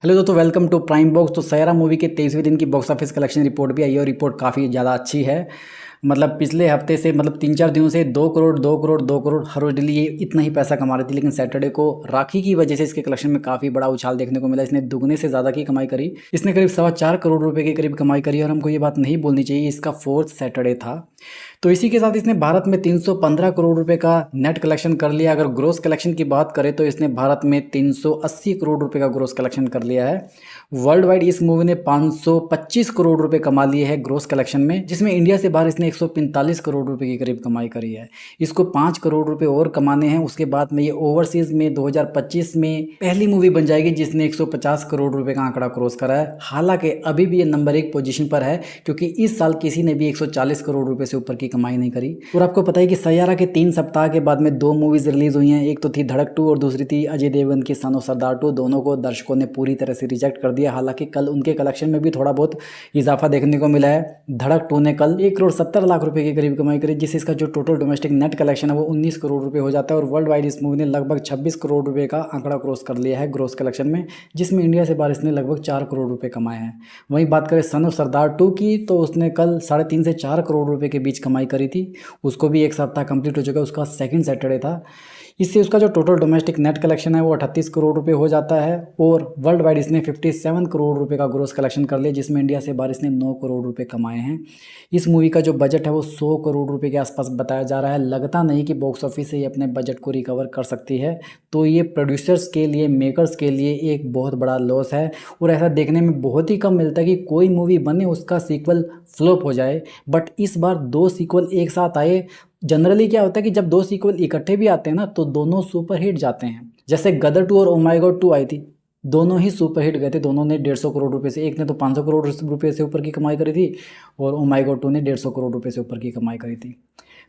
Hello दोस्तों, welcome to prime box. तो Saiyaara movie के 23वें दिन की बॉक्स ऑफिस कलेक्शन रिपोर्ट भी आई है और रिपोर्ट काफ़ी ज़्यादा अच्छी है। मतलब पिछले हफ्ते से 3-4 दिनों से 2 करोड़ 2 करोड़ 2 करोड़ हर रोज डेली ये इतना ही पैसा कमा रही थी, लेकिन सैटरडे को राखी की वजह से इसके कलेक्शन में काफ़ी बड़ा उछाल देखने को मिला। इसने दुगने से ज़्यादा की कमाई करी। इसने करीब 4.25 करोड़ रुपए के करीब कमाई करी और हमको ये बात नहीं बोलनी चाहिए, इसका 4th सैटरडे था। तो इसी के साथ इसने भारत में 315 करोड़ रुपए का नेट कलेक्शन कर लिया। अगर ग्रोस कलेक्शन की बात करें तो इसने भारत में 380 करोड़ रुपए का ग्रोस कलेक्शन कर लिया है। वर्ल्ड वाइड इस मूवी ने 525 करोड़ रुपए कमा लिए हैं ग्रोस कलेक्शन में, जिसमें इंडिया से बाहर इसने 145 करोड़ रुपए के करीब कमाई करी है। इसको 5 करोड़ रुपए और कमाने हैं। उसके बाद में ये ओवरसीज में 2025 में पहली मूवी बन जाएगी जिसने 150 करोड़ रुपए का आंकड़ा क्रॉस करा है। हालांकि अभी भी ये नंबर 1 पोजीशन पर है, क्योंकि इस साल किसी ने भी 140 करोड़ रुपए से ऊपर की कमाई नहीं करी। और आपको पता है कि सैयारा के 3 सप्ताह के बाद में 2 मूवीज रिलीज हुई हैं। एक तो थी धड़क 2 और दूसरी थी अजय देवगन की सन ऑफ सरदार 2। दोनों को दर्शकों ने पूरी तरह से रिजेक्ट कर दिया। हालांकि कल उनके कलेक्शन में भी थोड़ा बहुत इजाफा देखने को मिला है। धड़क 2 ने कल 1,70,00,000 रुपए के करीब कमाई करी, जिससे इसका जो टोटल डोमेस्टिक नेट कलेक्शन है वो 19 करोड़ रुपए हो जाता है। और वर्ल्ड वाइड इस मूवी ने लगभग 26 करोड़ रुपए का आंकड़ा क्रॉस कर लिया है ग्रोस कलेक्शन में, जिसमें इंडिया से बाहर इसने लगभग 4 करोड़ रुपए कमाए हैं। वहीं बात करें सन ऑफ सरदार 2 की, तो उसने कल 3.5 से 4 करोड़ रुपए के बीच कमाई करी थी। उसको भी एक सप्ताह कंप्लीट हो चुका है, उसका 2nd सैटरडे था। इससे उसका जो टोटल डोमेस्टिक नेट कलेक्शन है वो 38 करोड़ रुपए हो जाता है। और वर्ल्ड वाइड इसने 57 करोड़ रुपए का ग्रोस कलेक्शन कर लिया, जिसमें इंडिया से बाहर इसने 9 करोड़ रुपए कमाए हैं। इस मूवी का जो बजट है वो 100 करोड़ रुपए के आसपास बताया जा रहा है। लगता नहीं कि बॉक्स ऑफिस से ये अपने बजट को रिकवर कर सकती है, तो ये प्रोड्यूसर्स के लिए, मेकर्स के लिए एक बहुत बड़ा लॉस है। और ऐसा देखने में बहुत ही कम मिलता है कि कोई मूवी बने उसका सीक्वल फ्लॉप हो जाए, बट इस बार 2 सीक्वल एक साथ आए। जनरली क्या होता है कि जब 2 सीक्वल इकट्ठे भी आते हैं ना, तो दोनों सुपरहिट जाते हैं। जैसे गदर 2 और ओ माय गॉड 2 आई थी, दोनों ही सुपरहिट गए थे। दोनों ने 150 करोड़ रुपए से, एक ने तो 500 करोड़ रुपए से ऊपर की कमाई करी थी और ओ माय गॉड 2 ने 150 करोड़ रुपए से ऊपर की कमाई करी थी।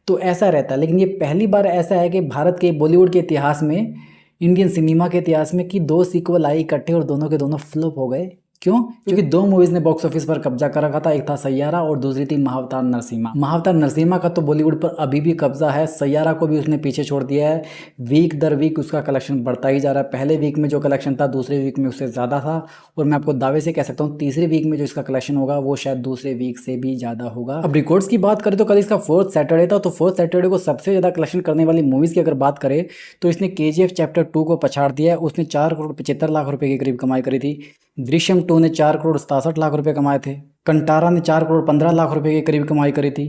तो ऐसा रहता है। लेकिन ये पहली बार ऐसा है कि भारत के बॉलीवुड के इतिहास में, इंडियन सिनेमा के इतिहास में, कि 2 सीक्वल आए इकट्ठे और दोनों के दोनों फ्लॉप हो गए। क्यों? क्योंकि 2 मूवीज ने बॉक्स ऑफिस पर कब्जा कर रखा था। एक था सैयारा और दूसरी थी महाअवतार नरसिम्हा। महाअवतार नरसिम्हा का तो बॉलीवुड पर अभी भी कब्जा है। सैयारा को भी उसने पीछे छोड़ दिया है। वीक दर वीक उसका कलेक्शन बढ़ता ही जा रहा है। पहले वीक में जो कलेक्शन था दूसरे वीक में उससे ज़्यादा था, और मैं आपको दावे से कह सकता हूँ तीसरे वीक में जो इसका कलेक्शन होगा वो शायद दूसरे वीक से भी ज़्यादा होगा। अब रिकॉर्ड्स की बात करें तो कल इसका 4th सैटरडे था। तो 4th सैटरडे को सबसे ज़्यादा कलेक्शन करने वाली मूवीज़ की अगर बात करें तो इसने KGF चैप्टर 2 को पछाड़ दिया है। उसने 4 करोड़ 75 लाख रुपए के करीब कमाई करी थी। दृश्यम 2 ने 4 करोड़ 67 लाख रुपए कमाए थे। कंटारा ने 4 करोड़ 15 लाख रुपए के करीब कमाई करी थी।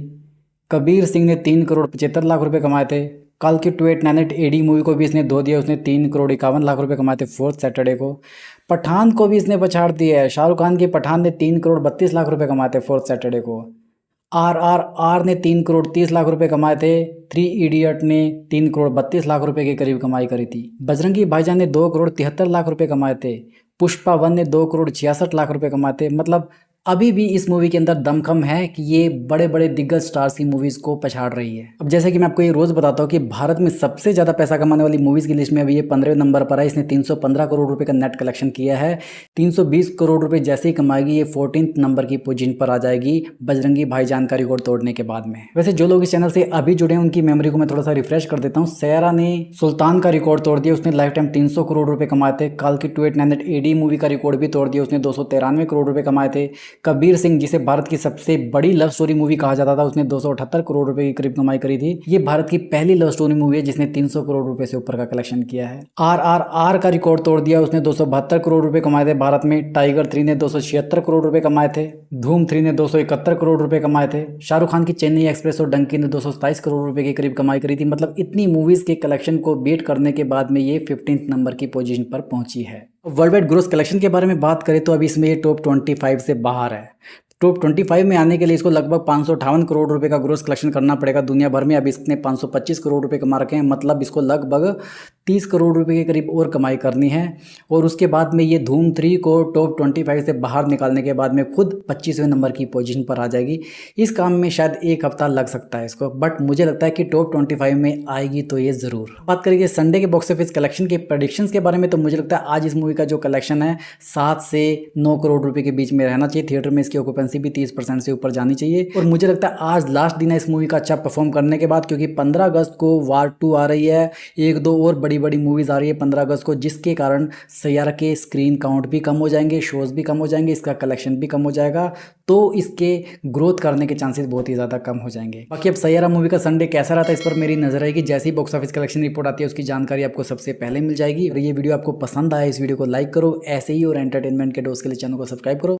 कबीर सिंह ने 3 करोड़ 75 लाख रुपए कमाए थे। कल की 2898 AD मूवी को भी इसने धो दिया। उसने 3 करोड़ 51 लाख रुपए कमाए थे 4th सैटरडे को। पठान को भी इसने पछाड़ दिया है। शाहरुख खान की पठान ने 3 करोड़ 32 लाख रुपए कमाए थे 4th सैटरडे को। RRR ने 3 करोड़ 30 लाख रुपए कमाए थे। 3 इडियट ने 3 करोड़ 32 लाख रुपए के करीब कमाई करी थी। बजरंगी भाईजान ने 2 करोड़ 73 लाख रुपए कमाए थे। पुष्पा 1 ने 2 करोड़ 66 लाख रुपए कमाए थे। मतलब अभी भी इस मूवी के अंदर दमखम है कि ये बड़े बड़े दिग्गज स्टार्स की मूवीज़ को पछाड़ रही है। अब जैसे कि मैं आपको ये रोज़ बताता हूँ कि भारत में सबसे ज़्यादा पैसा कमाने वाली मूवीज़ की लिस्ट में अभी ये 15वें नंबर पर है। इसने 315 करोड़ रुपए का नेट कलेक्शन किया है। 320 करोड़ रुपए जैसे ही कमाएगी ये 14th नंबर की पोजीशन पर आ जाएगी बजरंगी भाईजान का रिकॉर्ड तोड़ने के बाद में। वैसे जो लोग इस चैनल से अभी जुड़े हैं उनकी मेमोरी को मैं थोड़ा सा रिफ्रेश कर देता हूँ। सैयारा ने सुल्तान का रिकॉर्ड तोड़ दिया। उसने लाइफ टाइम 300 करोड़ रुपए कमाए थे। कल की 2898 AD मूवी का रिकॉर्ड भी तोड़ दिया। उसने 293 करोड़ रुपए कमाए थे। कबीर सिंह, जिसे भारत की सबसे बड़ी लव स्टोरी मूवी कहा जाता था, उसने 278 करोड़ रुपए के करीब कमाई करी थी। ये भारत की पहली लव स्टोरी मूवी है जिसने 300 करोड़ रुपए से ऊपर का कलेक्शन किया है। RRR का रिकॉर्ड तोड़ दिया। उसने 272 करोड़ रुपए कमाए थे भारत में। टाइगर 3 ने 276 करोड़ रुपए कमाए थे। धूम 3 ने 271 करोड़ रुपए कमाए थे। शाहरुख खान की चेन्नई एक्सप्रेस और डंकी ने 227 करोड़ रुपए के करीब कमाई करी थी। मतलब इतनी मूवीज के कलेक्शन को बीट करने के बाद में ये 15th नंबर की पोजीशन पर पहुंची है। वर्ल्ड वाइड ग्रोस कलेक्शन के बारे में बात करें तो अभी इसमें ये टॉप 25 से बाहर है। टॉप 25 में आने के लिए इसको लगभग 558 करोड़ रुपए का ग्रोस कलेक्शन करना पड़ेगा दुनिया भर में। अभी इसने 525 करोड़ रुपए कमा रखे हैं। मतलब इसको लगभग 30 करोड़ रुपए के करीब और कमाई करनी है। और उसके बाद में ये धूम 3 को टॉप 25 से बाहर निकालने के बाद में खुद 25वें नंबर की पोजीशन पर आ जाएगी। इस काम में शायद 1 हफ्ता लग सकता है इसको, बट मुझे लगता है कि टॉप 25 में आएगी तो ये ज़रूर। बात करेंगे संडे के बॉक्स ऑफिस कलेक्शन के प्रेडिक्शंस के बारे में, तो मुझे लगता है आज इस मूवी का जो कलेक्शन है 7 से 9 करोड़ रुपए के बीच में रहना चाहिए। थिएटर में इसकी ऑक्यूपेंसी करेंसी भी 30% से ऊपर जानी चाहिए। और मुझे लगता है आज लास्ट दिन है इस मूवी का अच्छा परफॉर्म करने के बाद, क्योंकि 15 अगस्त को वार 2 आ रही है, एक दो और बड़ी बड़ी मूवीज आ रही है 15 अगस्त को, जिसके कारण सैयारा के स्क्रीन काउंट भी कम हो जाएंगे, शोज भी कम हो जाएंगे, इसका कलेक्शन भी कम हो जाएगा, तो इसके ग्रोथ करने के चांसेस बहुत ही ज़्यादा कम हो जाएंगे। बाकी अब सैयारा मूवी का संडे कैसा रहता है इस पर मेरी नजर रहेगी। जैसे ही बॉक्स ऑफिस कलेक्शन रिपोर्ट आती है उसकी जानकारी आपको सबसे पहले मिल जाएगी। और ये वीडियो आपको पसंद आया, इस वीडियो को लाइक करो, ऐसे ही और एंटरटेनमेंट के डोज के लिए चैनल को सब्सक्राइब करो।